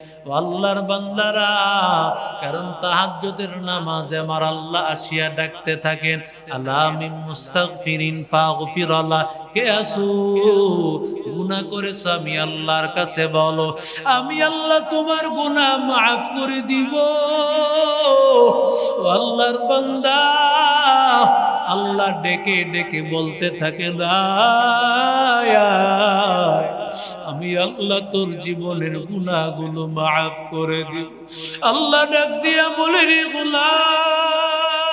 আল্লাহর বান্দারা, কারণ তাহাজ্জুদের নামাজে আমার আল্লাহ আসিয়া ডাকতে থাকেন, আলা মিন মুস্তাগফিরিন ফাগফিরাল্লাহ, কে আসো গুনাহ করেছো আমি আল্লাহর কাছে বলো, আমি আল্লাহ তোমার গুনাহ মাফ করে দিব। ও আল্লাহর বান্দা, আল্লাহ ডেকে ডেকে বলতে থাকে, আমি আল্লাহ তোর জীবনের গুনাহগুলো মাফ করে দিব। আল্লাহ ডাক দিয়া বলে, রে গোলাম,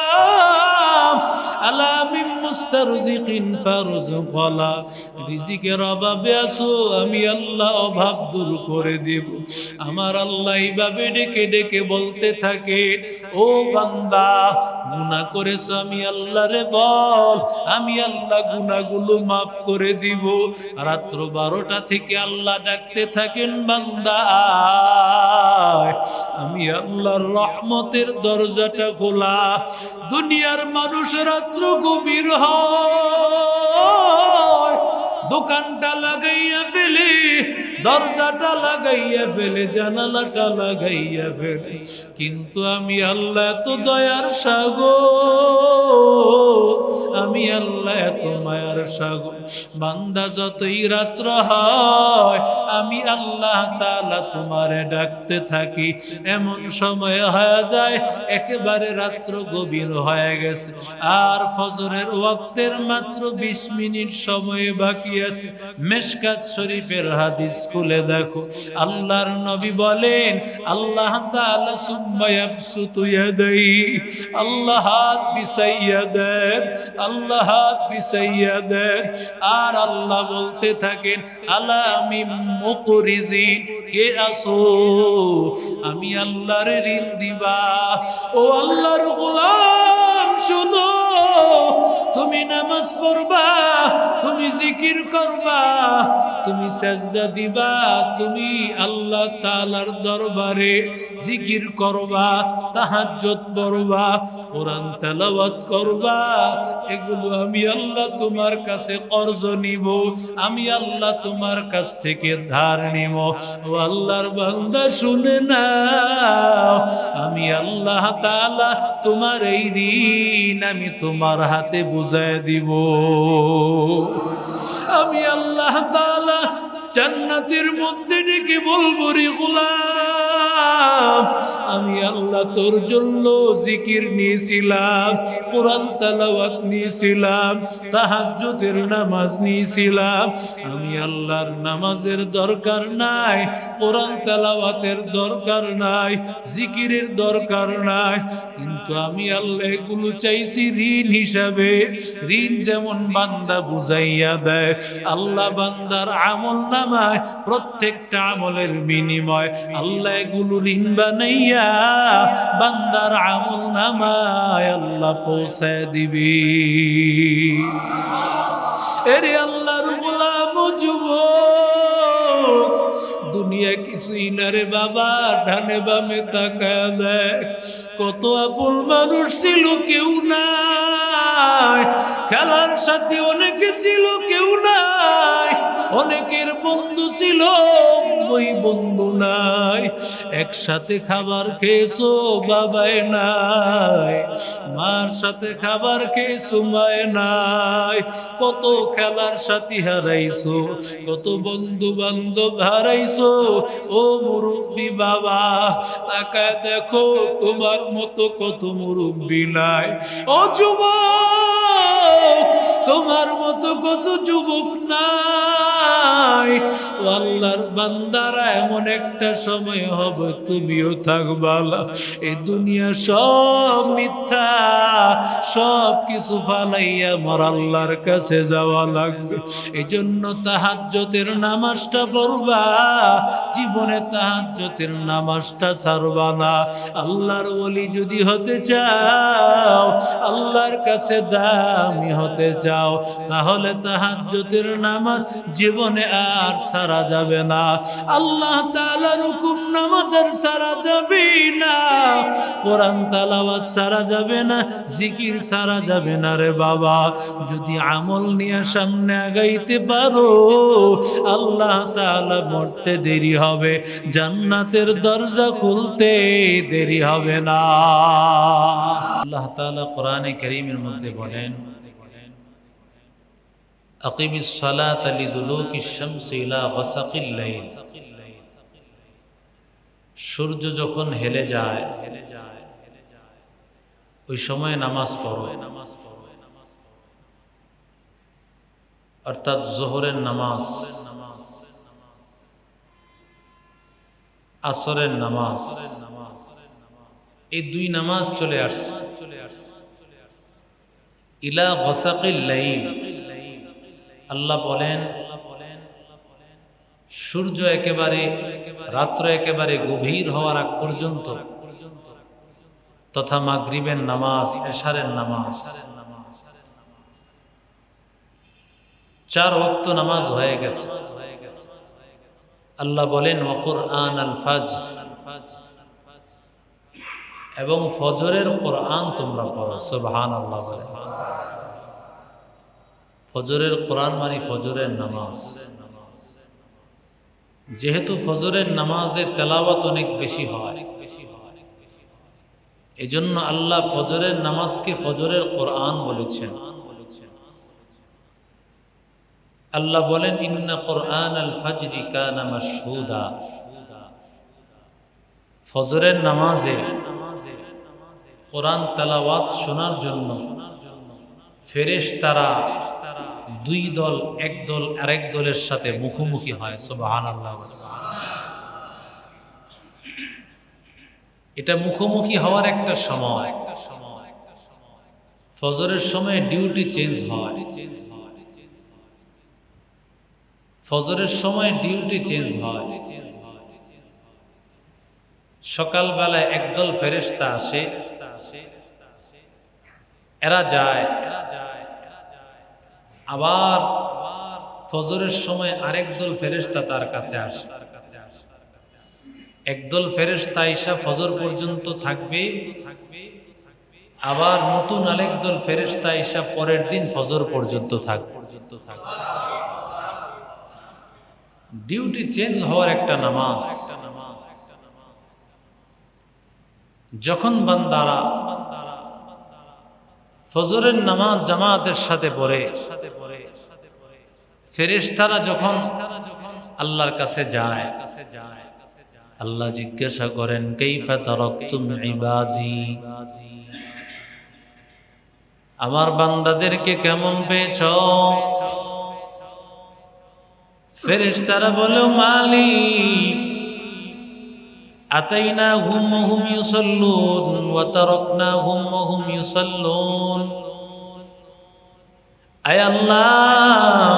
আলা মিন মুস্তারজিকিন ফারজুকালা, রিজিকের অভাবে আছো, আমি আল্লাহ অভাব দূর করে দেব। আমার আল্লাহ এইভাবে ডেকে ডেকে বলতে থাকে, ও বান্দা গুনাহ করেছো আমি আল্লাহ রে বল, আমি আল্লাহ গুনাহগুলো মাফ করে দিব। রাত্র 12টা থেকে আল্লাহ ডাকতে থাকেন, বান্দা আমি আল্লাহর রহমতের দরজাটা খোলা। দুনিয়ার মানুষ রাত্র গভীর হয়, দোকানটা লাগাইয়া ফেলে, দরজাটা লাগাইয়া ফেলে, জানালাটা লাগাইয়া ফেলে, কিন্তু আমি আল্লাহ এত দয়ার সাগর, আমি আল্লাহ এত মায়ার সাগর, বান্দা যতই রাত্র হয় আমি আল্লাহ তাআলা তোমারে ডাকতে থাকি। এমন সময় হয়ে যায় একেবারে রাত্র গভীর হয়ে গেছে, আর ফজরের ওয়াক্তের মাত্র 20 মিনিট সময় বাকি আছে। মিশকাত শরীফের হাদিস খুলে দেখো, আল্লাহর নবী বলেন, আল্লাহ তাআলা সুম্মা ইয়াবসুতু ইয়াদাই, আল্লাহ হাত বিছাইয়া দেন, আল্লাহ হাত বিছাইয়া দেন, আর আল্লাহ বলতে থাকেন, আলা মিন মুকরিজিন, কে আসো আমি আল্লাহর ঋণ দিবা। ও আল্লাহর গোলাম শোনো, তুমি নামাজ পড়বা, তুমি জিকির করবা, তুমি সেজদা দিবা, তুমি আল্লাহ তাআলার দরবারে জিকির করবা, তাহাজ্জুদ পড়বা, কোরআন তেলাওয়াত করবা, এগুলো আমি আল্লাহ তোমার কাছে কর্জ নিব, আমি আল্লাহ তোমার কাছ থেকে ধার নিব। ও আল্লাহর বান্দা শুনে নাও, আমি আল্লাহ তাআলা তোমার এই ঋণ আমি তোমার হাতে বুঝায় দিব। আমি আল্লাহ তাআলা জান্নাতের মধ্যে ডেকে বলবো, রে গোলাম, আমি আল্লাহ তোর জন্য জিকির নিয়েছিলাম, কোরআন তেলাওয়াত নিয়েছিলাম, তাহাজ্জুদের নামাজ নিয়েছিলাম, আমি আল্লাহর নামাজের দরকার নাই, কোরআন তেলাওয়াতের দরকার নাই, জিকিরের দরকার নাই, কিন্তু আমি আল্লাহ এগুলো চাইছি ঋণ হিসাবে। ঋণ যেমন বান্দা বুঝাইয়া দেয়, আল্লাহ বান্দার আমল নামায় প্রত্যেকটা আমলের বিনিময় আল্লাহ এগুলো ঋণ বানাইয়া বান্দার আমল নামায় আল্লাহ পৌঁছায় দিবি। এরে আল্লাহর গোলাম যুবক, দুনিয়া কিছুই না রে বাবা, ডানে বামে তাকায় দেখ, কত আপন মানুষ ছিল কেউ নাই, খেলার সাথে অনেকে ছিল কেউ নাই, অনেকের বন্ধু ছিল ওই বন্ধু নাই, একসাথে খাবার খেয়েছো বাবাই নাই, মার সাথে খাবার খেয়েছো মায় নাই, কত খেলার সাথী হারাইছো, কত বন্ধু বান্ধব হারাইছো। ও মুরব্বী বাবা, তাকায় দেখো তোমার মতো কত মুরব্বী নাই। ও যুবক, তোমার মতো কত যুবক নাই। ও আল্লাহর বান্দারা, এমন একটা সময় হবে তুমিও থাকবা না, এই দুনিয়া সব মিথ্যা, সব কিছু ফালাইয়া আমার আল্লাহর কাছে যাওয়া লাগবে। এই জন্য তাহাজ্জুদের নামাজটা পড়বা, জীবনে তাহাজ্জুদের নামাজটা ছাড়বা না। আল্লাহর ওলি যদি হতে চাও, আল্লাহর কাছে দামি হতে চাও, যাও, তাহলে তাহাজ্জুদের নামাজ জীবনে আর ছাড়া যাবে না। আল্লাহ তাআলার হুকুম নামাজের ছাড়া যাবে না, কোরআন তেলাওয়াত ছাড়া যাবে না, জিকির ছাড়া যাবে না রে বাবা। যদি আমল নিয়ে সামনে আগাইতে পারো, আল্লাহ তাআলা মরতে দেরি হবে, জান্নাতের দরজা খুলতে দেরি হবে না। আল্লাহ তাআলা কোরআনে কারীমের মধ্যে বলেন, আকিমিস সালাতা লিদুলুকিশ শামসি ইলা গাসাকিল লাইল। সূর্য যখন হেলে যায় ওই সময় নামাজ পড়ো, অর্থাৎ যোহরের নামাজ, আসরের নামাজ, এই দুই নামাজ চলে আসছে। ইলা গাসাকিল লাইল, আল্লাহ বলেন সূর্য একেবারে, রাত্র একেবারে গভীর হওয়ার আগ পর্যন্ত, তথা মাগরিবের নামাজ, এশারের নামাজ, 4 ওয়াক্ত নামাজ হয়ে গেছে। আল্লাহ বলেন ওয়া কুরআনাল ফাজর, এবং ফজরের কোরআন তোমরা পড়ো। সুবহানাল্লাহ বলেন। ফজরের কোরআন মানে ফজরের নামাজ। যেহেতু ফজরের নামাজে তেলাওয়াত অনেক বেশি হয়, এজন্য আল্লাহ ফজরের নামাজকে ফজরের কোরআন বলেছেন। আল্লাহ বলেন ইন্না কুরআনাল ফাজরি কানা মাশহুদা, ফজরের নামাজে কোরআন তেলাওয়াত শোনার জন্য ফেরেশতারা 2 দল, এক দল আরেক দলের সাথে মুখোমুখি হয়। সুবহানাল্লাহ। এটা মুখোমুখি হওয়ার একটা সময়। ফজরের সময় ডিউটি চেঞ্জ হয়, ফজরের সময় ডিউটি চেঞ্জ হয়। সকালবেলায় একদল ফেরেশতা আসে, এরা যায়, আবার ফজরের সময় আরেক দল ফেরেশতা তার কাছে আসে। একদল ফেরেশতা আইসা ফজর পর্যন্ত থাকবে, আবার নতুন আরেক দল ফেরেশতা আইসা পরের দিন ফজর পর্যন্ত থাকবে। ডিউটি চেঞ্জ হওয়ার একটা নামাজ। যখন বান্দারা ফজরের নামাজ জামাতের সাথে পড়ে, ফেরেশতারা যখন আল্লাহর কাছে যায়, আল্লাহ জিজ্ঞাসা করেন কাইফা তারাকতুম ইবাদি, আমার বান্দাদেরকে কেমন পেয়েছো? ফেরেশতারা বলে মালিক আতাইনাহুম ওয়া হুম ইউসাল্লুন ওয়া তারাকনাহুম ওয়া হুম ইউসাল্লুন। আয় আল্লাহ,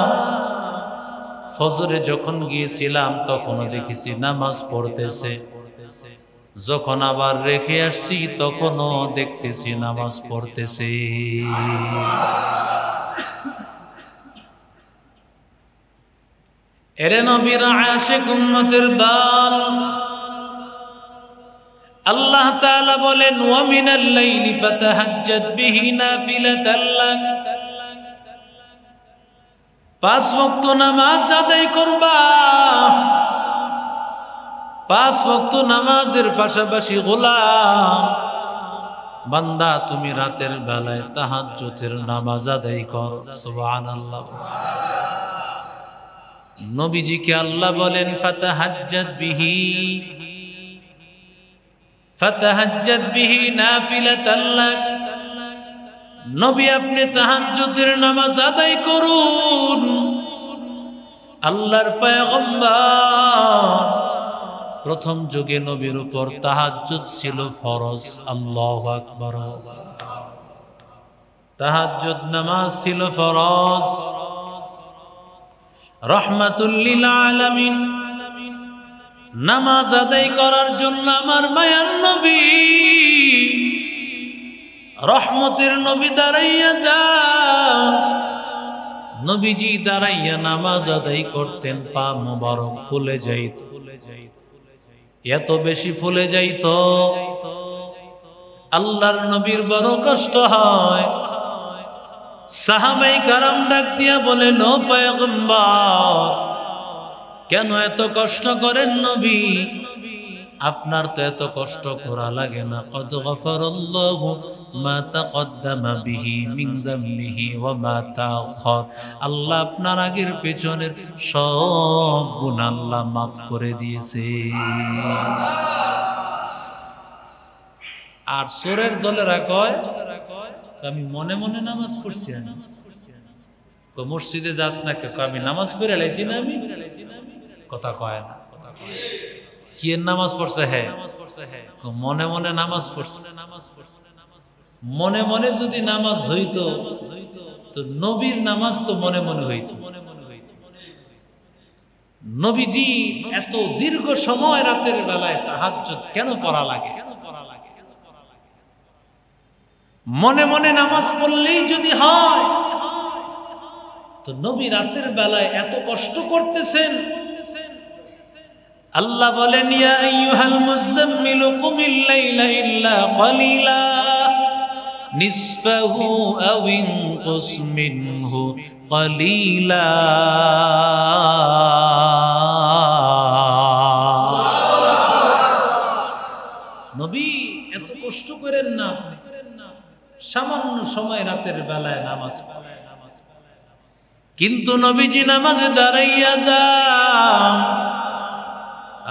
ফজরে যখন গিয়েছিলাম তখনও দেখেছি নামাজ পড়তেছে, যখন আবার রেখে আসছি তখনও দেখতেছি নামাজ পড়তেছে। এরে নবীর আশিক উম্মতের দল, আল্লাহ তাআলা বলেন ওয়া মিনাল লাইলি ফাতাহাজ্জাদ বিহি নাফিলাতাল লাক, 5 ওয়াক্ত নামাজ আদায় করবা। 5 ওয়াক্ত নামাজের পাশাপাশি গোলাম বান্দা তুমি রাতের বেলায় তাহাজ্জুদের নামাজ আদায় করো। সুবহানাল্লাহ। নবীজিকে আল্লাহ বলেন ফাতাহাজ্জাদ বিহি নাফিলাতাল লাক, নবী আপনি তাহাজ্জুদের নামাজ আদায় করুন। আল্লাহর পয়গম্বর প্রথম যুগে নবীর উপর তাহাজ্জুদ ছিল ফরজ। আল্লাহু আকবার। তাহাজ্জুদ নামাজ ছিল ফরজ। রহমাতুল লিল আলামিন নামাজ আদায় করার জন্য আমার মায়ার নবী, রহমতের নবী দাঁড়াইয়া যান। নবীজি দাঁড়াইয়া নামাজ আদায় করতেন, পা মোবারক ফুলে যাইত, এত বেশি ফুলে যাইত আল্লাহর নবীর বড় কষ্ট হয়। সাহাবায়ে কারাম ডাক দিয়া বলেন, ও পয়গম্বর, কেন এত কষ্ট করেন নবী? আপনার তো এত কষ্ট করা লাগে না। কদ গফারাল্লাহু মা তাকদ্দামা বিহি মিন যামবিহি ওয়া মা তাআখার। আল্লাহ আপনার আগের পেছনের সব গুনাহ আল্লাহ মাফ করে দিয়েছে। আর চোরের দলেরা কয়, আমি মনে মনে নামাজ পড়ছি, মসজিদে যাস না কেউ, আমি নামাজ পড়ে লাইছি না, আমি কথা কয় না। কি এর নামাজ পড়ছে? হ্যাঁ, মনে মনে নামাজ পড়ছে। মনে মনে যদি নামাজ হইতো তো নবীর নামাজ তো মনে মনে হইতো। নবীজি এত দীর্ঘ সময় রাতের বেলায় তাহাজ্জুদ কেন পড়া লাগে? মনে মনে নামাজ পড়লেই যদি হয় তো নবী রাতের বেলায় এত কষ্ট করতেছেন। আল্লাহ বলেন, ইয়া আইয়ুহাল মুযাম্মিলু কুমিল লাইলা ইল্লা ক্বালিলা নিসফাহু আও ইনকুস মিনহু ক্বালিলা। নবী এত কষ্ট করেন না, সামান্য সময় রাতের বেলায় নামাজ পড়েন। কিন্তু নবীজি নামাজে দাঁড়াইয়া যান,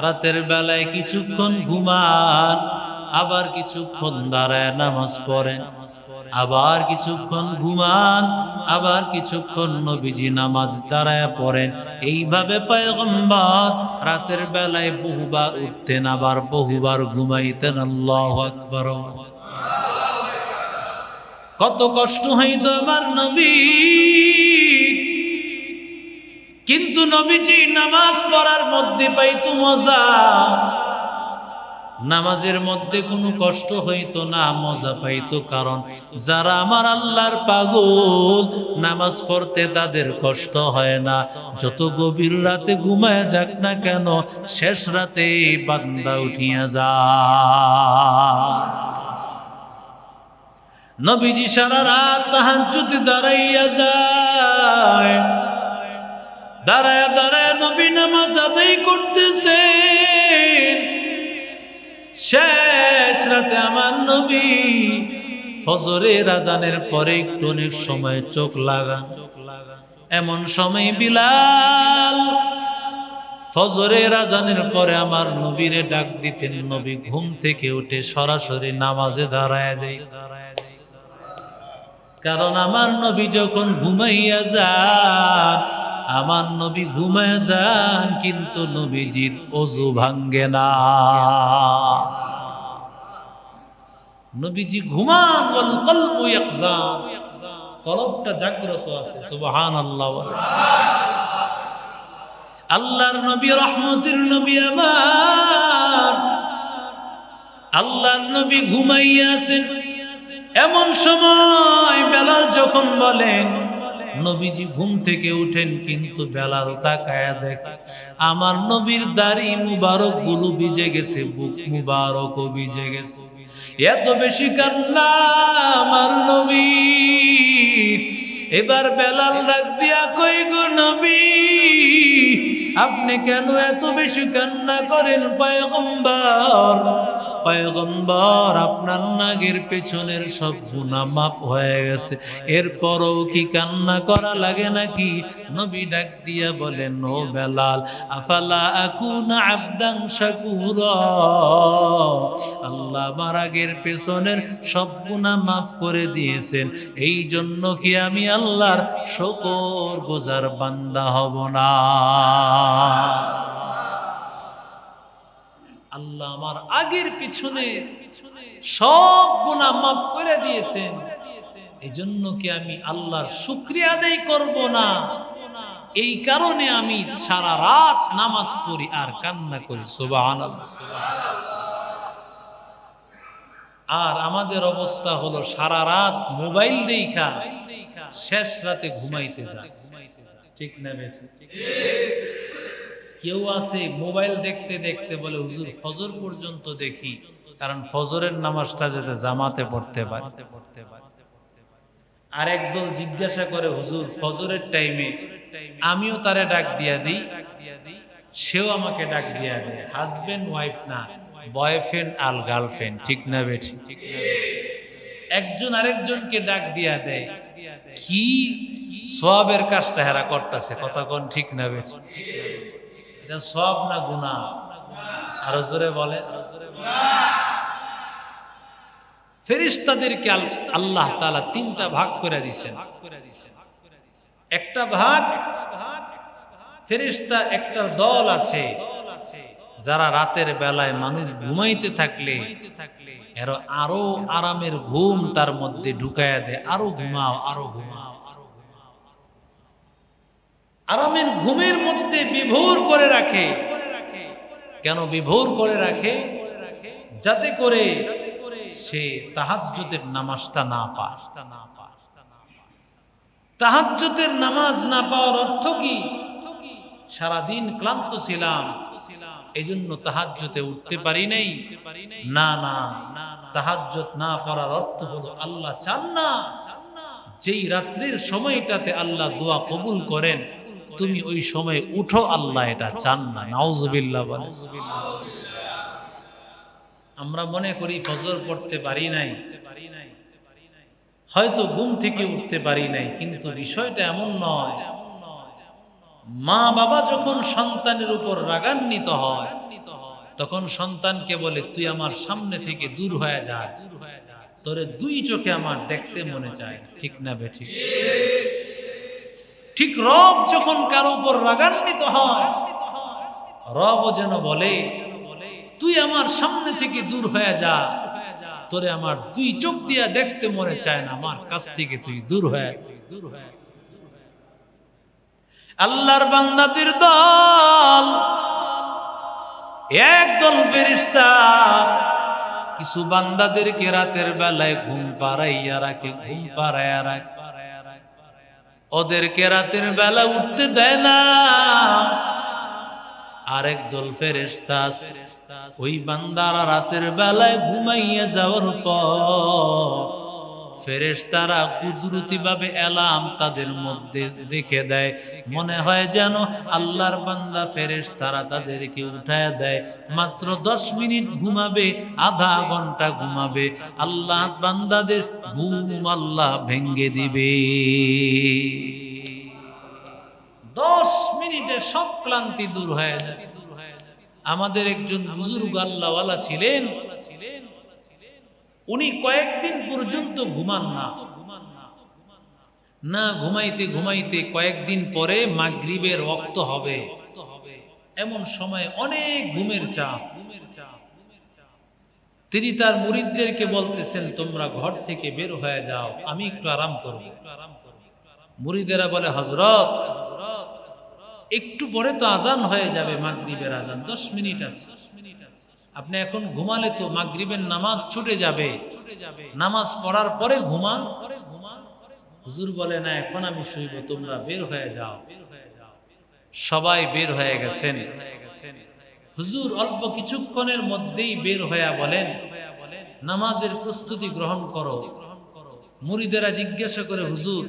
রাতের বেলায় কিছুক্ষণ ঘুমান, আবার কিছুক্ষণ দাঁড়ায় নামাজ পড়েন, আবার কিছুক্ষণ ঘুমান, আবার কিছুক্ষণ নবীজি নামাজ দাঁড়ায় পড়েন। এইভাবে পয়গম্বর রাতের বেলায় বহুবার উঠতেন, আবার বহুবার ঘুমাইতেন। আল্লাহু আকবার। কত কষ্ট হইতো আমার নবী, কিন্তু নবীজি নামাজ পড়ার মধ্যে পাইতো মজা। নামাজের মধ্যে কোনো কষ্ট হইতো না, মজা পাইতো। কারণ যারা আমার আল্লাহর পাগল, নামাজ পড়তে তাদের কষ্ট হয় না। যত গভীর রাতে ঘুমায় যাক না কেন, শেষ রাতে বান্দা উঠিয়া যায়। নবীজি সারা রাত তাহাজ্জুদে দাঁড়াইয়া যায়, দাঁড়ায় দাঁড়ায় নবী নামাজ আদায় করতেছেন। শেষ রাতে আমার নবী ফজরের আজানের পরে একটু অনেক সময় চোখ লাগান। এমন সময় বিলাল ফজরের আজানের পরে আমার নবীরে ডাক দিতেন। নবী ঘুম থেকে উঠে সরাসরি নামাজে দাঁড়ায় যায়। কারণ আমার নবী যখন ঘুমাইয়া যান, আমার নবী ঘুমাইয়া যান, কিন্তু নবীজির ওযু ভাঙ্গে না। নবীজি ঘুমান, ওয়াল কলবু ইয়াকযান, কলবটা জাগ্রত আছে। সুবহানাল্লাহ। আল্লাহর নবী রহমতের নবী আমার, আল্লাহর নবী ঘুমাইয়া আছেন। এমন সময় বেলাল যখন বলেন, নবীজি ঘুম থেকে উঠেন, কিন্তু বেলাল তাকায়া দেখে আমার নবীর দাড়ি মুবারক গুলো ভিজে গেছে, বুক মুবারকও ভিজে গেছে। এত বেশি কান্না আমার নবী। এবার বেলাল ডাক দিয়া কই, গো নবী, আপনি কেন এত বেশি কান্না করেন? পয়গম্বর, পয়গম্বর, আপনার নাগের পেছনের সব গুনাহ মাফ হয়ে গেছে, এরপরও কি কান্না করা লাগে নাকি? নবী ডাক দিয়া বলেন, ও বেলাল, আফালা আকুনা আবদান শাকুরা, আল্লাহ আমার আগের পেছনের সব গুনাহ মাফ করে দিয়েছেন, এই জন্য কি আমি আল্লাহর শুকরগুজার বান্দা হব না? আল্লাহ আমার আগের পিছনে সব গুনাহ মাফ করে দিয়েছেন, এই জন্য কি আমি আল্লাহর শুকরিয়া আদায় করব না? এই কারণে আমি সারা রাত নামাজ পড়ি আর কান্না করি। সুবহানাল্লাহ। আর আমাদের অবস্থা হলো সারা রাত মোবাইল দেখা শেষ রাতে ঘুমাইতে যায়। ঠিক না বেঠিক? কেউ আছে মোবাইল দেখতে দেখতে বলে হুজুর ফজর পর্যন্ত দেখি, কারণ ফজরের নামাজটা যাতে জামাতে পড়তে পারে। আর একদল জিজ্ঞাসা করে হুজুর ফজরের টাইমে আমিও তারে ডাক দিয়া দিই, সেও আমাকে ডাক দিয়া দেয়। হাজবেন্ড ওয়াইফ না, বয়ফ্রেন্ড আর গার্লফ্রেন্ড। ঠিক না বেঠিক? একজন আরেকজনকে ডাক দিয়া দেয়, কি সওয়াবের কাজটা হেরা করতেছে। কথা কোন ঠিক না বেঠিক? এটা সওয়াব না গুনাহ? আরো জোরে বলে। ফেরেশতাদেরকে আল্লাহ তাআলা তিনটা ভাগ করে দিয়েছেন। একটা ভাগ ফেরেশতা, একটা দল আছে যারা রাতের বেলায় মানুষ ঘুমাইতে থাকলে আরো আরামের ঘুম তার মধ্যে ঢুকায়া দেয়। আরো ঘুমাও, আরো ঘুমাও, আরামের ঘুমের মধ্যে বিভোর করে রাখে। কেন বিভোর করে রাখে? যাতে করে সে তাহাজ্জুদের নামাজটা না পায়। তাহাজ্জুদের নামাজ না পাওয়ার অর্থ কি? সারাদিন ক্লান্ত ছিলাম, এজন্য তাহাজ্জুদে উঠতে পারি নাই। না না, তাহাজ্জুদ না পড়ার অর্থ হলো আল্লাহ চান না যেই রাত্রির সময়টাতে আল্লাহ দোয়া কবুল করেন তুমি ওই সময় উঠো, আল্লাহ এটা চান না। নাউজুবিল্লাহ বলেন। আমরা মনে করি ফজর পড়তে পারি নাই, হয়তো ঘুম থেকে উঠতে পারি নাই, কিন্তু বিষয়টা এমন নয়। মা বাবা যখন সন্তানের উপর রাগান্বিত হয় তখন সন্তানকে বলে তুই আমার সামনে থেকে দূর হয়ে যা, তোরে দুই চোখে আমার দেখতে মনে চায়। ঠিক না বেঠিক? ঠিক রব যখন কারো উপর রাগান্বিত হয় রব যেন বলে তুই আমার সামনে থেকে দূর হয়ে যা, তোরে আমার দুই চোখ দিয়া দেখতে মনে চায় না, আমার কাছ থেকে তুই দূর হয়ে। আল্লাহর বান্দাদের দল, একদল ফেরেশতা কিছু বান্দাদেরকে রাতের বেলায় ঘুম পাড়াইয়া রাখে, ঘুম পাড়াইয়া রাখে, ওদেরকে রাতের বেলা উঠতে দেয় না। আরেক দল ফেরেশতা ওই বান্দারা রাতের বেলায় ঘুমাইয়া যাওয়ার পর ফেরেশতারা কুদরতি ভাবে এলাম তাদের মধ্যে রেখে দেয়। মনে হয় যেন আল্লাহর বান্দা ফেরেশতারা তাদেরকে উঠায় দেয়। মাত্র 10 মিনিট ঘুমাবে, আধা ঘন্টা ঘুমাবে, আল্লাহ বান্দাদের ঘুম আল্লাহ ভেঙ্গে দিবে। 10 মিনিটে সব ক্লান্তি দূর হয়ে যায়। আমাদের একজন বুজুর্গ আল্লাহওয়ালা ছিলেন, উনি কয়েকদিন পর্যন্ত ঘুমান না, ঘুমাইতে ঘুমাইতে কয়েকদিন পরে মাগরিবের ওয়াক্ত হবে, এমন সময় অনেক ঘুমের চাপ। তিনি তার মুরিদদেরকে বলতেছেন তোমরা ঘর থেকে বের হয়ে যাও, আমি একটু আরাম করব। মুরিদেরা বলে হযরত একটু পরে তো আজান হয়ে যাবে, মাগরিবের আজান 10 মিনিট আছে, আপনি এখন ঘুমালে তো মাগরিবের নামাজ ছুটে যাবে, নামাজ পড়ার পরে ঘুমান। হুজুর বলে না, এখন আমি শুইব, তোমরা বের হয়ে যাও। সবাই বের হয়ে গেছেন। হুজুর অল্প কিছুক্ষণের মধ্যেই বের হয়ে বলেন নামাজের প্রস্তুতি গ্রহণ করো। মুরিদেরা জিজ্ঞাসা করে হুজুর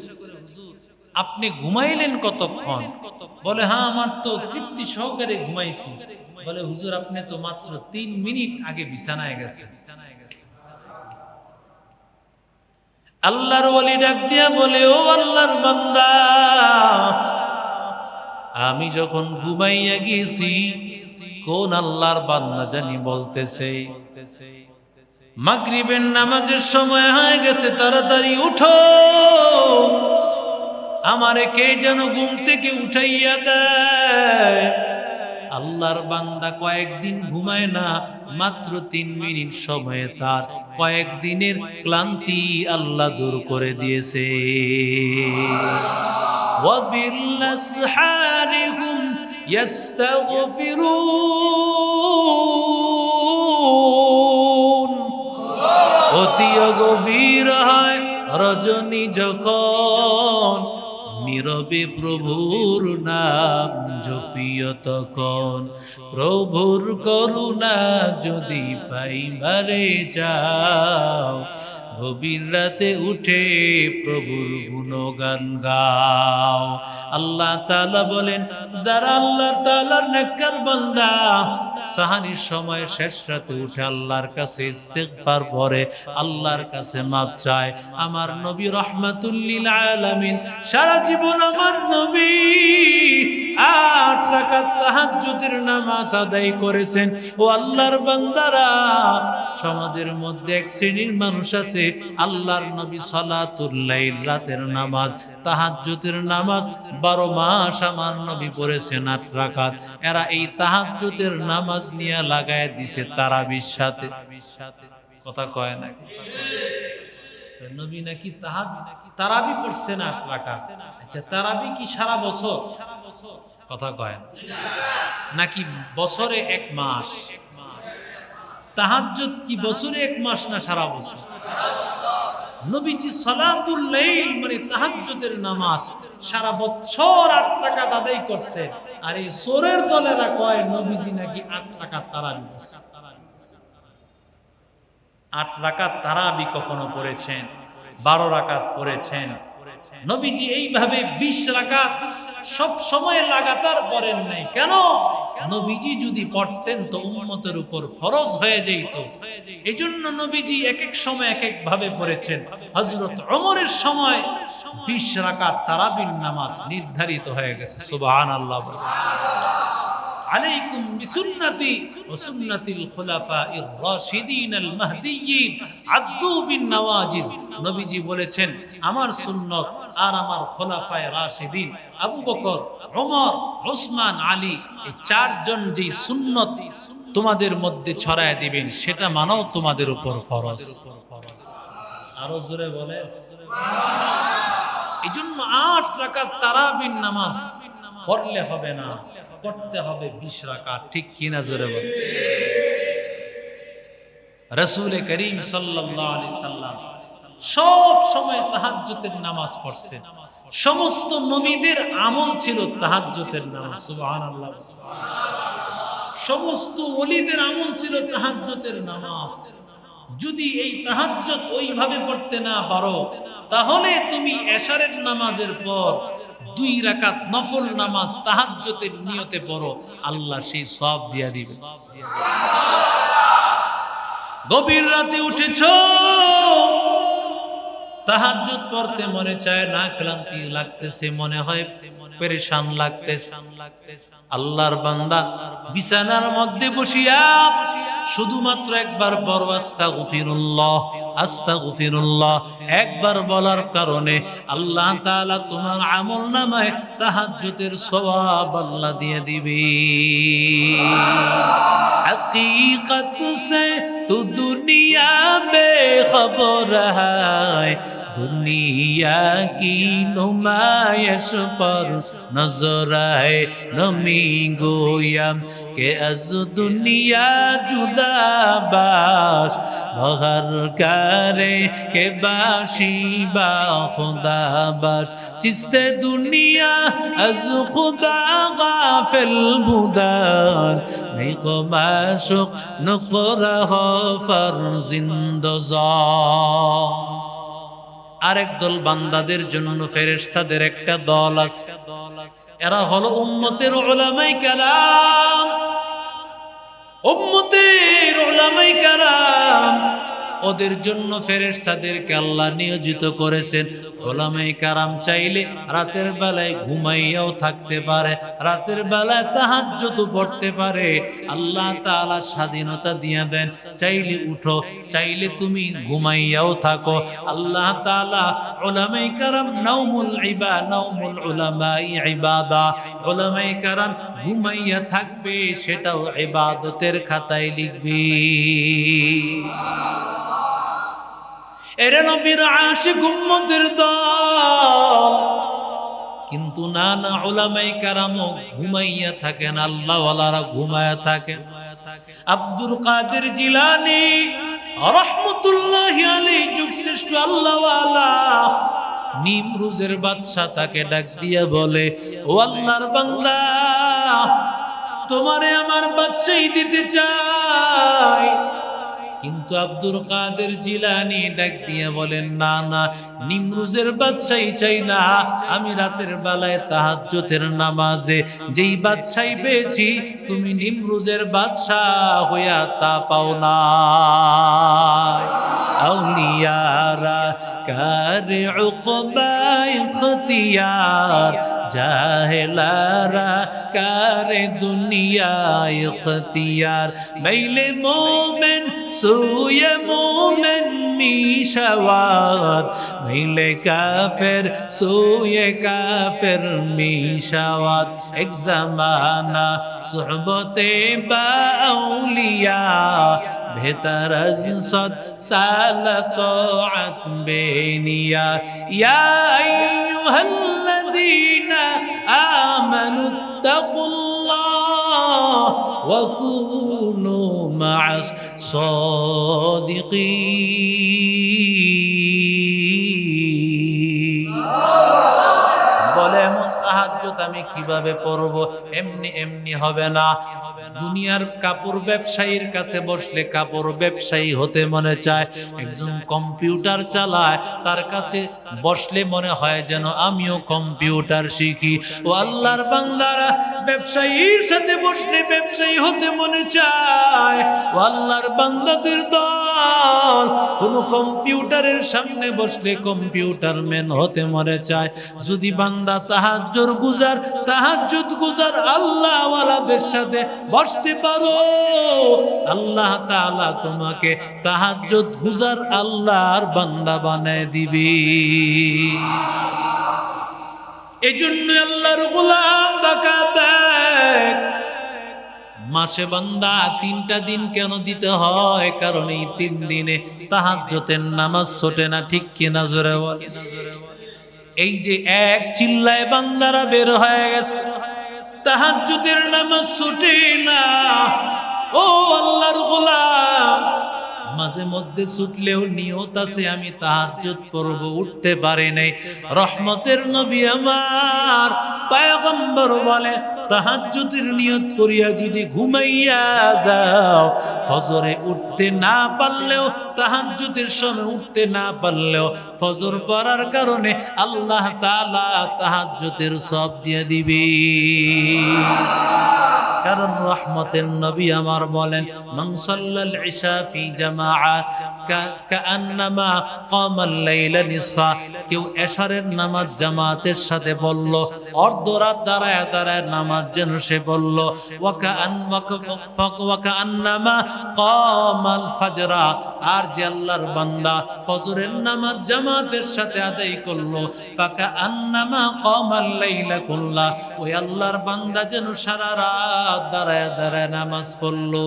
আপনি ঘুমাইলেন কতক্ষণ? বলে হ্যাঁ আমার তো তৃপ্তি সহকারে ঘুমাইছি। বলে হুজুর আপনি তো মাত্র 3 মিনিট আগে বিছানায় গেছেন। আল্লাহর ওলি ডাক দিয়া বলে ও আল্লাহর বান্দা, আমি যখন ঘুমাইয়া গেছি কোন আল্লাহর বান্দা জানি বলতেছে মাগরিবের নামাজের সময় হয়ে গেছে, তাড়াতাড়ি উঠো, আমারে কে যেন ঘুম থেকে উঠাইয়া দেয়। আল্লাহর বান্দা কয়েকদিন ঘুমায় না, মাত্র 3 মিনিট সময়ে তার কয়েকদিনের ক্লান্তি আল্লাহ দূর করে দিয়েছে। ওয়াবিল্লাসহারিহুম ইস্তাগফিরুন, অতি গভীর হয় রজনী যখন নীরবে প্রভুর নাম জপিও তখন। প্রভুর করুণা যদি পাইবারে যাও, গভীর রাতে উঠে প্রভুর গুণগান গাও। আল্লাহ তাআলা বলেন, যারা আল্লাহ তাআলার নেককার বান্দা সাহারির সময় শেষ রাতে উঠে আল্লাহর কাছে ইস্তিগফার পড়ে, আল্লাহর কাছে মাপ চায়, আমার নবী রাহমাতুল লিল আলামিন সারা জীবন আমার নবী 8 রাকাত তাহাজ্জুদের নামাজ আদায় করেছেন। ও আল্লাহর বান্দারা, সমাজের মধ্যে এক শ্রেণীর মানুষ আছে, আল্লাহর নবী সালাতুল লাইল রাতের নামাজ তাহাজ্জুদের নামাজ 12 মাস আমার নবী পড়েছেন 8 রাকাত। এরা এই তাহাজ্জুদের নামাজ নিয়ে লাগায় দিছে তারাবির সাথে। কথা কয় না নবী নাকি তারাবি পড়ছেন 8 রাকাত। আচ্ছা, তারাবি কি সারা বছর? কথা কয় নাকি বছরে 1 মাস? তাহাজ্জুদ কি বছরে 1 মাস না সারা বছর? নবীজি সালাতুল লাইল মানে তাহাজ্জুদের নামাজ সারা বছর 8 রাকাত আদায় করছেন। আর এই সোরের দলেরা কয় নবীজি নাকি 8 রাকাত তারাবি পড়ছেন। 8 রাকাত তারাবি কখনো পড়েছেন, 12 রাকাত পড়েছেন। নবীজি এইভাবে 20 রাকাত সব সময় লাগাতার পড়েন নাই। কেন? নবীজি যদি পড়তেন তো উম্মতের উপর ফরজ হয়ে যেত। এজন্য নবীজি এক এক সময় এক এক ভাবে পড়েছেন। হযরত ওমরের সময় 20 রাকাত তারাবির নামাজ নির্ধারিত হয়ে গেছে। সুবহানাল্লাহ। আলাইকুম বিসুন্নতি ওয়া সুন্নাতিল খুলাফাইর রাশিদিনাল মাহদিয়্যিন আদ্দু বিন নওয়াজিজ। নবীজি বলেছেন, আমার সুন্নাত আর আমার খোলাফায়ে রাশিদিন আবু বকর, ওমর, ওসমান, আলী, এই 4 জন যে সুন্নাত তোমাদের মধ্যে ছড়ায় দিবেন সেটা মানাও তোমাদের উপর ফরজ। আরো জোরে বলে সুবহানাল্লাহ। এজন্য 8 রাকাত তারাবির নামাজ পড়লে হবে না, পড়তে হবে 20 রাকাত। ঠিক কিনা জোরে বলে? রাসূল করিম সাল্লাল্লাহু আলাইহি সাল্লাম সব সময় তাহাজ্জুদের নামাজ পড়ছেন। সমস্ত নবীদের আমল ছিল তাহাজ্জুদের নামাজ। সুবহানাল্লাহ। সমস্ত ওলিদের আমল ছিল তাহাজ্জুদের নামাজ। যদি এই তাহাজ্জুদ ওইভাবে পড়তে না পারো, তাহলে তুমি এশারের নামাজের পর 2 রাকাত নফল নামাজ তাহাজ্জুদের নিয়তে পড়ো, আল্লাহ সেই সওয়াব দিয়া দিবে। গভীর রাতে উঠেছো, তাহাজ্জুদ পড়তে মনে চায় না, ক্লান্তি লাগতেছে, মনে হয় পেরেশান লাগতেছে। আল্লাহর বান্দা বিছানার মধ্যে বসিয়া শুধুমাত্র একবার পড়ো আস্তাগফিরুল্লাহ, আস্তাগফিরুল্লাহ। একবার বলার কারণে আল্লাহ তাআলা তোমার আমলনামায় তাহাজ্জুদের সওয়াব আল্লাহ দিয়ে দিবে। हकीकत से तू दुनिया बेखबर है, दुनिया की नुमाइश पर नजर आए नमी गोया के अज दुनिया जुदा बाश बहर करे के बाशी बा खुदा बाश चिस्ते दुनिया अज खुदा गाफिल बुदार नहीं को माशुक नक़रह फरजिंदजा। আরেক দল বান্দাদের জন্য ফেরেশতাদের একটা দল আছে, এরা হলো উম্মতের উলামায়ে কেরাম। উম্মতের উলামায়ে কেরাম, ওদের জন্য ফেরেশতাদেরকে আল্লাহ নিয়োজিত করেছেন। উলামায়ে কেরাম চাইলে রাতের বেলায় ঘুমাইয়াও থাকতে পারে, রাতের বেলায় তাহাজ্জুদ পড়তে পারে। আল্লাহ তাআলা স্বাধীনতা দিয়ে দেন, চাইলে উঠো, চাইলে তুমি ঘুমাইয়াও থাকো। আল্লাহ তাআলা উলামায়ে কেরাম নাওমুল উলামাই ইবাদা, উলামায়ে কেরাম ঘুমাইয়া থাকবে সেটাও ইবাদতের খাতায় লিখবি। এরে নবীর আশিক উম্মতের দল, কিন্তু না না উলামায়ে কেরামও ঘুমাইয়া থাকেন, আল্লাহ ওয়ালারা ঘুমায়া থাকেন। আব্দুল কাদের জিলানী রাহমাতুল্লাহি আলাইহি যুগশ্রেষ্ঠ আল্লাহ ওয়ালা, নিমরুজের বাদশা তাকে ডাক দিয়া বলে, ও আল্লাহর বান্দা, তোমারে আমার বাদশাহী দিতে চাই। কিন্তু আব্দুল কাদের জিলানী ডাক দিয়ে বলেন, না না, নিমরুজের বাদশাহী চাই না। আমি রাতের বেলায় তাহাজ্জুদের নামাজে যেই বাদশাহী পেয়েছি, তুমি নিমরুজের বাদশাহ হইয়া তা পাও না। আউলিয়ারা কারে উকবা ইখতিয়ার, জাহেলারা কারে দুনিয়া ইখতিয়ার। মাইলে মোমেন সুয়ে মোমেন মিশাওয়ার, মাইলে কাফের সুয়ে কাফের মিশাওয়ার। এক জামানা সুহবতে বা আউলিয়া, বেহতর জিনসত সালা তাআত বেনিয়া। ইয়া আইয়ুহাল্লাযীনা আমানু তাকুল্লাহ ওয়া কুনু মা'আস সাদিকিন। বলে, এমন তাহাজ্জুদ আমি কিভাবে পড়ব? এমনি এমনি হবে না। দুনিয়ার কাপড় ব্যবসায়ীর কাছে বসলে কাপড় ব্যবসায়ী হতে মনে চায়। একজন কম্পিউটার চালায়, তার কাছে বসলে মনে হয় যেন আমিও কম্পিউটার শিখি। ও আল্লাহর বান্দারা, ব্যবসায়ীর সাথে বসলে ব্যবসায়ী হতে মনে চায়। ও আল্লাহর বান্দাদের দল, কোন কম্পিউটারের সামনে বসলে কম্পিউটার ম্যান হতে মনে চায়। যদি বান্দা তাহাজ্জুদ গুজার আল্লাহ ওয়ালাদের সাথে বসতে পারো, আল্লাহ তাআলা তোমাকে তাহাজ্জুদ গুজার আল্লাহর বান্দা বানায় দিবে। এজন্য আল্লাহর গোলাম দেখ, মাসে বান্দা 3টা দিন কেন দিতে হয়? কারণ এই 3 দিনে তাহাজ্জুদের নামাজ ছোটে না। ঠিক কিনা জোরে বল। এই যে এক চিল্লায় বান্দারা বের হয়ে গেছে, তাহাজ্জুদের নামাজ ছুটে না। ও আল্লাহর গোলাম, মাঝে মধ্যে ছুটলেও নিয়ত আছে আমি তাহাজ্জুদ পড়ব, উঠতে পারে নাই। রহমতের নবী আমার পয়গম্বর বলে, তাহাজ্জুদের নিয়ত করিয়া যদি ঘুমাইয়া যাও, ফজরে উঠতে না পারলেও, তাহাজ্জুদের সময় উঠতে না পারলেও, ফজর পড়ার কারণে আল্লাহ তাআলা তাহাজ্জুদের সওয়াব দিয়ে দিবে। কারণ রহমতের নবী আমার বলেন, মান সাল্লাল ইশা ফি জামাআ কাআন্নামা কামাল লাইলা নিসফা। কেউ এশারের নামাজ জামাতের সাথে বলল, অর্ধরাত দাঁড়ায় দাঁড়ায় নামাজ যেন সে বলল। ওয়া কাআন্নামা কামাল ফাজরা। আর যে আল্লাহর বান্দা ফজরের নামাজ জামাতের সাথে আদায় করলো, কাআন্নামা কামাল লাইলা কুল্লা। ওই আল্লাহর বান্দা যেন সারা রাত দাঁড়ায় দাঁড়ায় নামাজ পড়লো।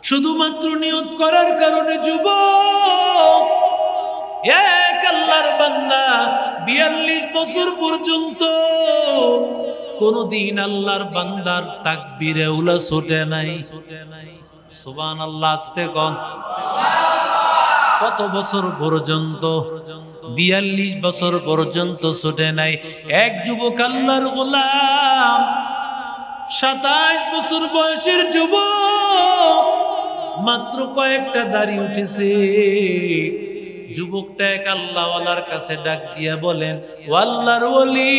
শুধুমাত্র নিয়ত করার কারণে যুবক, এক আল্লাহর বান্দা 42 বছর পর্যন্ত কোনদিন আল্লাহর বান্দার তাকবীরে উলা ছোটে নাই। সুবহানাল্লাহ, আস্তে কোন। কত বছর পর্যন্ত? 42 বছর পর্যন্ত ছোটে নাই। এক যুবক আল্লাহর গোলাম, 27 বছর বয়সের যুবক, মাত্র কয়েকটা দাড়ি উঠেছে। যুবকটা এক আল্লাহওয়ালার কাছে ডাক দিয়া বলেন, ও আল্লাহর ওলি,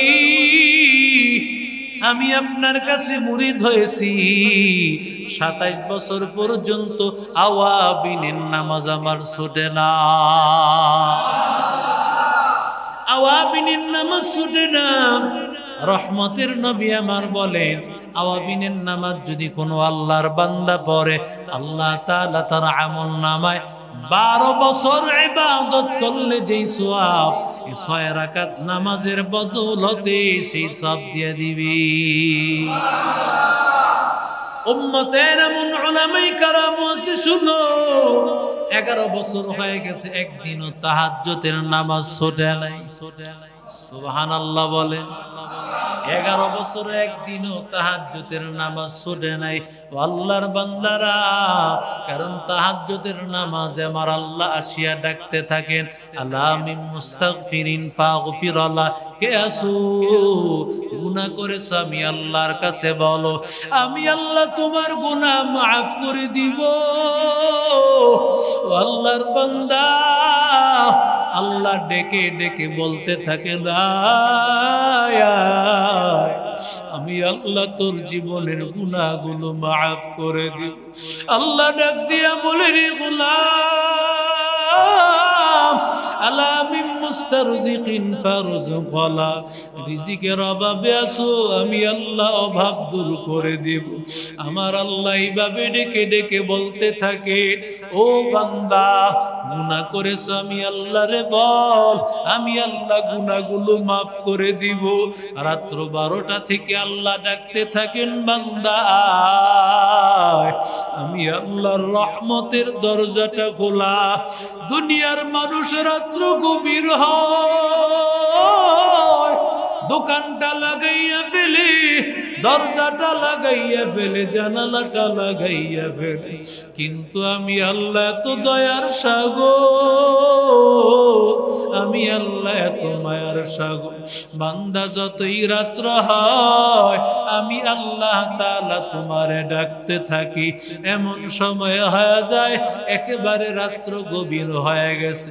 আমি আপনার কাছে মুরিদ হয়েছি, 27 বছর পর্যন্ত আওয়াবিনের নামাজ আমার ছুটে না। আওয়াবিনের নামাজ ছুটে না। রহমতের নবী আমার বলেন, আওয়াবিনের নামাজ যদি কোনো আল্লাহর বান্দা পড়ে, আল্লাহ তাআলা তার আমল নামায় 12 বছর ইবাদত করলে যেই সওয়াব, 6 রাকাত নামাজের বদৌলতে সেই সওয়াব দিয়ে দিবি। উম্মতের এমন উলামায়ে কেরাম আছে, শুনো, 11 বছর হয়ে গেছে, একদিনও তাহাজ্জুদের নামাজ ছোটে নাই। সুবহানাল্লাহ বলে। 11 বছরে একদিনও তাহাজ্জুদের নামাজ ছুটে নাই। ও আল্লাহর বান্দারা, কারণ তাহাজ্জুদের নামাজে আমার আল্লাহ আসিয়া ডাকতে থাকেন, আলা মিন মুস্তাগফিরিন ফাগফিরাল্লাহ, কে আসু গুনাহ করেছ আমি আল্লাহর কাছে বলো, আমি আল্লাহ তোমার গুনাহ মাফ করে দিব। ও আল্লাহর বান্দা, আল্লাহ ডেকে ডেকে বলতে থাকে, আমি আল্লাহ তোর জীবনের গুনাহগুলো মাফ করে দিব। আল্লাহ ডাক দিয়া বলে, রে গোলাম, আলা মিন মুস্তারজিকিন ফারজুকলা, রিজিকের অভাবে আছো, আমি আল্লাহ অভাব দূর করে দেব। আমার আল্লাহ এইভাবে ডেকে ডেকে বলতে থাকে, ও বান্দা, গুনাহ করেছো আমি আল্লাহরে বল, আমি আল্লাহ গুনাহগুলো মাফ করে দিব। রাত্র 12টা থেকে আল্লাহ ডাকতে থাকেন, বান্দা আয়, আমি আল্লাহর রহমতের দরজাটা খোলা। দুনিয়ার মানুষ রাত্র গভীর হয়, দোকানটা লাগাইয়া ফেলে, দরজাটা লাগাইয়া ফেলে, জানালাটা লাগাইয়া ফেলে, কিন্তু আমি আল্লাহ এত দয়ার সাগর, আমি আল্লাহ এত মায়ার সাগর। বান্দা যতই রাত্র হয়, আমি আল্লাহ তাআলা তোমারে ডাকতে থাকি। এমন সময় হয়ে যায় একেবারে রাত্র গভীর হয়ে গেছে,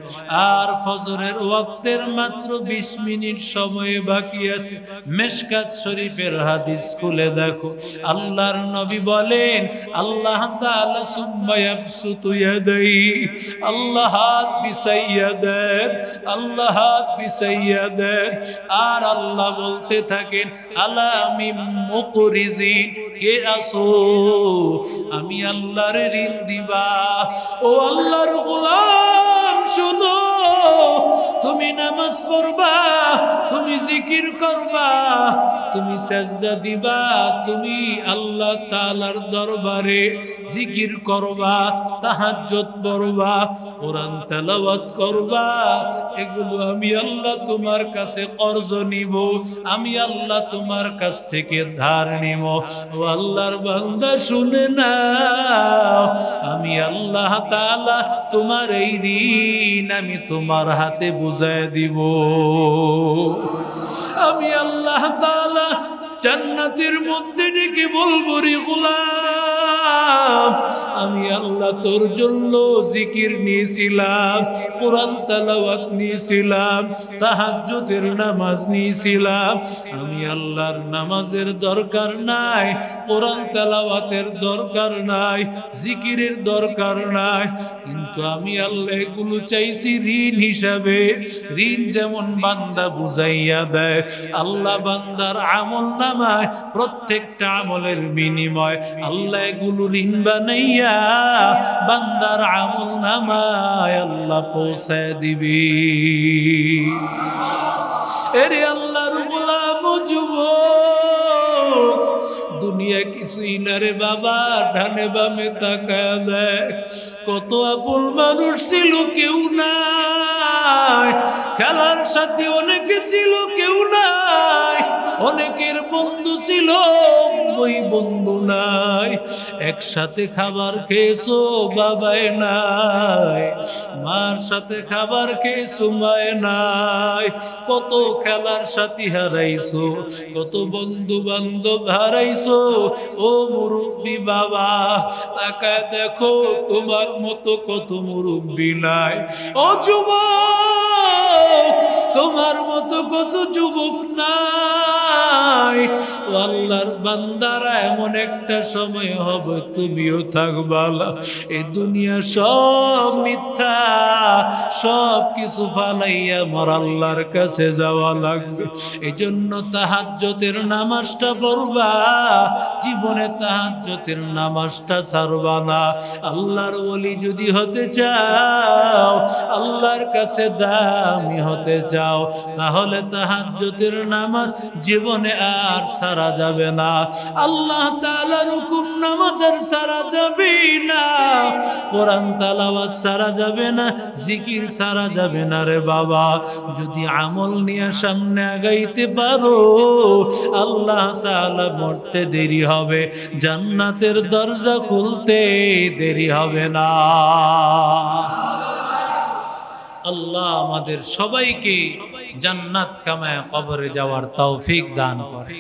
আর ফজরের ওয়াক্তের মাত্র 20 মিনিট সময় বাকি আছে। মিশকাত শরীফের হাদিস খুলে দেখো, আল্লাহর নবী বলেন, আল্লাহ তাআলা সুম্মা ইয়াবসুতু ইয়াদাই, আল্লাহ হাত বিছাইয়া দেন, আল্লাহ হাত বিছাইয়া দেন, আর আল্লাহ বলতে থাকেন, আলা মিন মুকরিজিন, কে আসো আমি আল্লাহর ঋণ দিবা। ও আল্লাহর গোলাম শোনো, তুমি নামাজ পড়বা, তুমি জিকির করবা, তুমি সাজদা দিবা, তুমি আল্লাহ তাআলার দরবারে জিকির করবা, তাহাজ্জুদ পড়বা, কোরআন তেলাওয়াত করবা, এগুলো আমি আল্লাহ তোমার কাছে কর্জ নিব, আমি আল্লাহ তোমার কাছ থেকে ধার নিব। ও আল্লাহর বান্দা শুনে নাও, আমি আল্লাহ তাআলা তোমার এই ঋণ আমি তোমার হাতে বুঝায় দিব। আমি আল্লাহ তাআলা জান্নাতের মধ্যে ডেকে বলবো, রে গোলাম, আমি আল্লাহ তোর জন্য জিকির নিয়েছিলাম, কোরআন তেলাওয়াত নিয়েছিলাম, তাহাজ্জুদের নামাজ নিয়েছিলাম, আমি আল্লাহর নামাজের দরকার নাই, কোরআন তেলাওয়াতের দরকার নাই, জিকিরের দরকার নাই, কিন্তু আমি আল্লাহ এগুলো চাইছি ঋণ হিসাবে। ঋণ যেমন বান্দা বুঝাইয়া দেয়, আল্লাহ বান্দার আমল নামায় প্রত্যেকটা আমলের বিনিময় আল্লাহ এগুলো ঋণ বানাইয়া বান্দার আমল নামায় আল্লাহ পৌঁছায় দিবি। এরে আল্লাহর গোলাম যুবক, দুনিয়া কিছুই না রে বাবা, ডানে বামে তাকায় দেখ, কত আপন মানুষ ছিল কেউ নাই, খেলার সাথে অনেকে ছিল কেউ নাই, অনেকের বন্ধু ছিল ওই বন্ধু নাই, একসাথে খাবার খেয়েছো বাবায় নাই, মার সাথে খাবার খেয়েছো মায় নাই, কত খেলার সাথী হারাইছো, কত বন্ধু বান্ধব হারাইছো। ও মুরব্বী বাবা, তাকায় দেখো তোমার মতো কত মুরব্বী নাই। ও যুবক, তোমার মতো কত যুবক নাই। ও আল্লাহর বান্দারা, এমন একটা সময় হবে তুমিও থাকবা না, এই দুনিয়া সব মিথ্যা, সব কিছু ফালাইয়া আমার আল্লাহর কাছে যাওয়া লাগবে। এই জন্য তাহাজ্জুদের নামাজটা পড়বা, জীবনে তাহাজ্জুদের নামাজটা ছাড়বা না। আল্লাহর ওলি যদি হতে চাও, আল্লাহর কাছে দামি হতে চাও, তাহলে তাহাজ্জুদের নামাজ জীবন জীবনে আর সারা যাবে না। আল্লাহ তাআলার হুকুম নামাজের সারা যাবে না, কোরআন তেলাওয়াত সারা যাবে না, জিকির সারা যাবে না রে বাবা। যদি আমল নিয়ে সামনে আগাইতে পারো, আল্লাহ তাআলা মরতে দেরি হবে, জান্নাতের দরজা খুলতে দেরি হবে না। আল্লাহ আমাদের সবাইকে জান্নাত কামায় কবরে যাওয়ার তৌফিক দান করে।